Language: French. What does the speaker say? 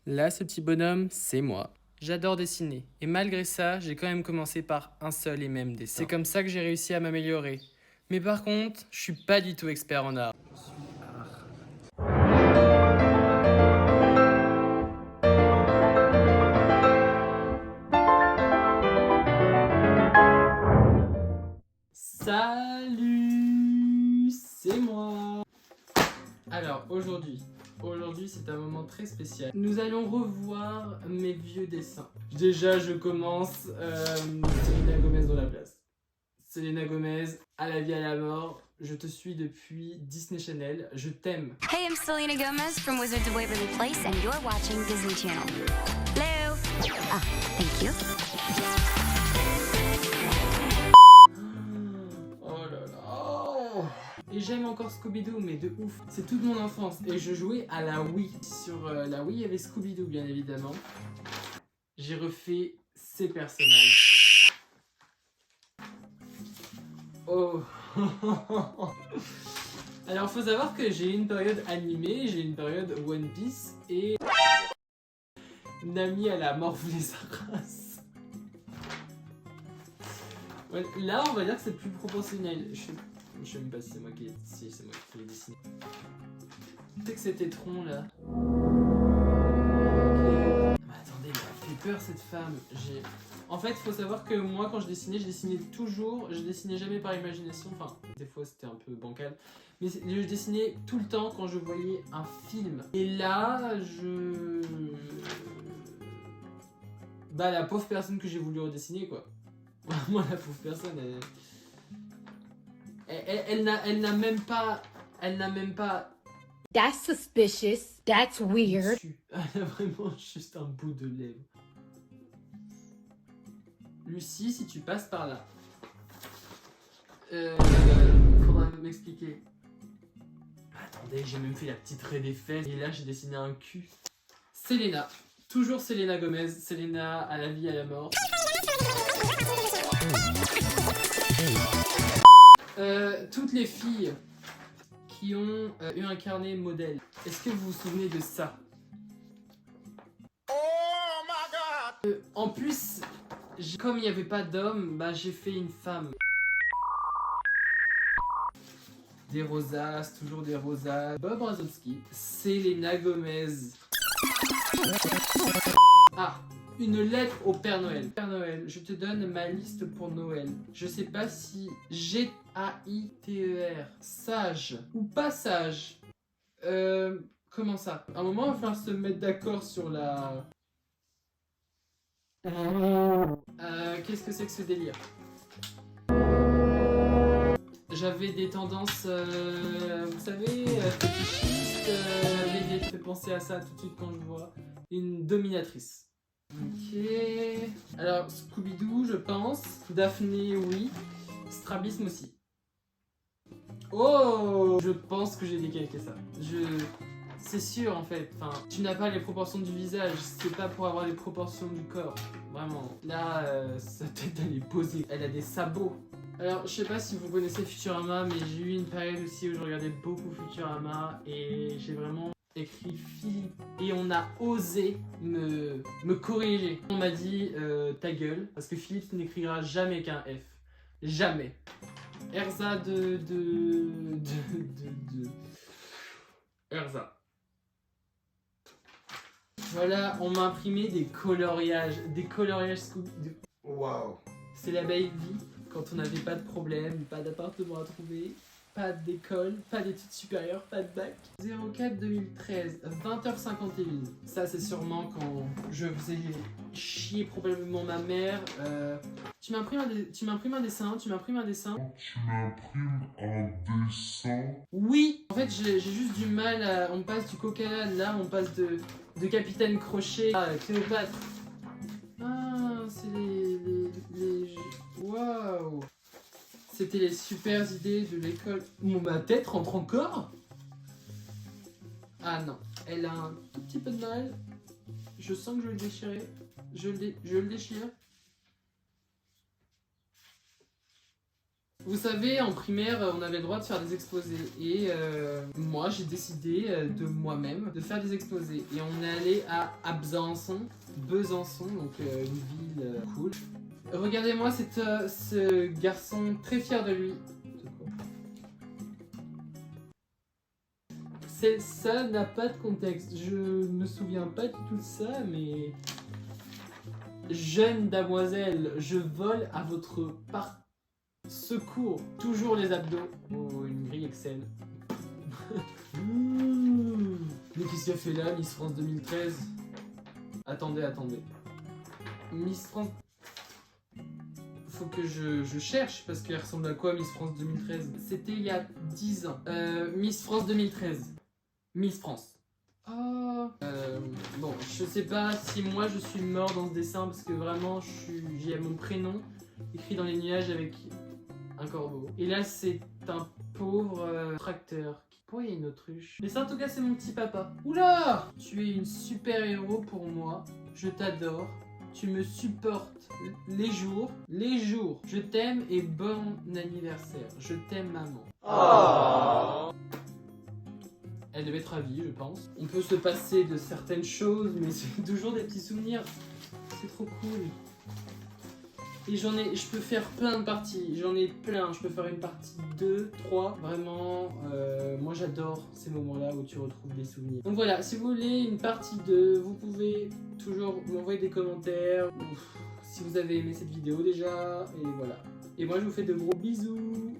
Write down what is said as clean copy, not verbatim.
Là, ce petit bonhomme, c'est moi. J'adore dessiner. Et malgré ça, j'ai quand même commencé par un seul et même dessin. C'est comme ça que j'ai réussi à m'améliorer. Mais par contre, je suis pas du tout expert en art. Je suis art. Salut, c'est moi. Alors aujourd'hui c'est un moment très spécial. Nous allons revoir mes vieux dessins. Déjà je commence Selena Gomez dans la place. Selena Gomez, à la vie à la mort. Je te suis depuis Disney Channel. Je t'aime. Hey, I'm Selena Gomez from Wizards of Waverly Place, and you're watching Disney Channel. Hello. Ah, thank you. Oh là là. Et j'aime encore Scooby-Doo, mais de ouf. C'est toute mon enfance. Et je jouais à la Wii. Sur la Wii, il y avait Scooby-Doo, bien évidemment. J'ai refait ces personnages. Oh. Alors, faut savoir que j'ai une période animée, j'ai une période One Piece et Nami à la mort voulait sa race. Ouais, là, on va dire que c'est plus proportionnel. Je sais même pas si c'est moi qui l'ai dessiné. Tu sais que c'était Tron là. Mais attendez, il m'a fait peur cette femme. En fait, il faut savoir que moi, quand je dessinais toujours. Je dessinais jamais par imagination. Enfin, des fois c'était un peu bancal. Mais je dessinais tout le temps quand je voyais un film. Et là, bah, la pauvre personne que j'ai voulu redessiner, quoi. Moi, la pauvre personne, elle n'a même pas. That's suspicious. That's weird. Elle a vraiment juste un bout de lèvre. Lucie, si tu passes par là, faudra m'expliquer. Attendez, j'ai même fait la petite raie des fesses. Et là, j'ai dessiné un cul. Selena. Toujours Selena Gomez. Selena à la vie, à la mort. Toutes les filles qui ont eu un carnet modèle. Est-ce que vous vous souvenez de ça? Oh my god! En plus, comme il n'y avait pas d'homme, bah j'ai fait une femme. Des rosaces, toujours des rosaces. Bob Razowski, Selena Gomez. Ah, une lettre au Père Noël. Père Noël, je te donne ma liste pour Noël. Je sais pas si G-A-I-T-E-R, sage ou pas sage. Comment ça? À un moment, il va falloir se mettre d'accord sur la... Qu'est-ce que c'est que ce délire? J'avais des tendances, vous savez, fétichistes. J'avais fait penser à ça tout de suite quand je vois une dominatrice. Ok. Alors, Scooby-Doo, je pense. Daphné, oui. Strabisme aussi. Oh! Je pense que j'ai décalqué ça. C'est sûr en fait. Enfin, tu n'as pas les proportions du visage. C'est pas pour avoir les proportions du corps. Vraiment. Là, sa tête elle est posée. Elle a des sabots. Alors, je sais pas si vous connaissez Futurama, mais j'ai eu une période aussi où je regardais beaucoup Futurama et j'ai vraiment écrit Philippe et on a osé me corriger. On m'a dit ta gueule parce que Philippe n'écrira jamais qu'un F. Jamais. Erza Erza. Voilà, on m'a imprimé des coloriages Scooby-Doo. Waouh. C'est la belle vie quand on n'avait pas de problème, pas d'appartement à trouver, pas d'école, pas d'études supérieures, pas de bac. 04-2013, 20h51. Ça, c'est sûrement quand je faisais chier probablement ma mère. Tu m'imprimes un dessin. Oui. En fait, j'ai juste du mal à... On passe du Coca, là, on passe de Capitaine Crochet à Cléopâtre. Ah, c'est les... Waouh. C'était les super idées de l'école. Ma tête rentre encore? Ah non, elle a un tout petit peu de mal. Je sens que je vais le déchirer. Je le déchire. Vous savez, en primaire, on avait le droit de faire des exposés. Et moi, j'ai décidé de moi-même de faire des exposés. Et on est allé à Besançon, donc une ville cool. Regardez-moi ce garçon très fier de lui. Ça n'a pas de contexte. Je me souviens pas du tout de ça, mais... Jeune damoiselle, je vole à votre secours. Toujours les abdos. Oh, une grille Excel. Mais qu'est-ce qu'il a fait là, Miss France 2013? Attendez. Miss France... Faut que je cherche, parce qu'elle ressemble à quoi, Miss France 2013? C'était il y a 10 ans. Miss France 2013. Miss France. Oh. Bon, je sais pas si moi je suis mort dans ce dessin, parce que vraiment, j'ai mon prénom écrit dans les nuages avec un corbeau. Et là, c'est un pauvre tracteur. Pourquoi il y a une autruche? Mais ça, en tout cas, c'est mon petit papa. Oula! Tu es une super héros pour moi. Je t'adore. Tu me supportes les jours. Je t'aime et bon anniversaire. Je t'aime, maman. Oh. Elle devait être ravie, je pense. On peut se passer de certaines choses, mais c'est toujours des petits souvenirs. C'est trop cool. Et je peux faire plein de parties. J'en ai plein. Je peux faire une partie 2, 3. Vraiment, moi j'adore ces moments-là où tu retrouves des souvenirs. Donc voilà, si vous voulez une partie 2, vous pouvez toujours m'envoyer des commentaires. Si vous avez aimé cette vidéo déjà. Et voilà. Et moi je vous fais de gros bisous.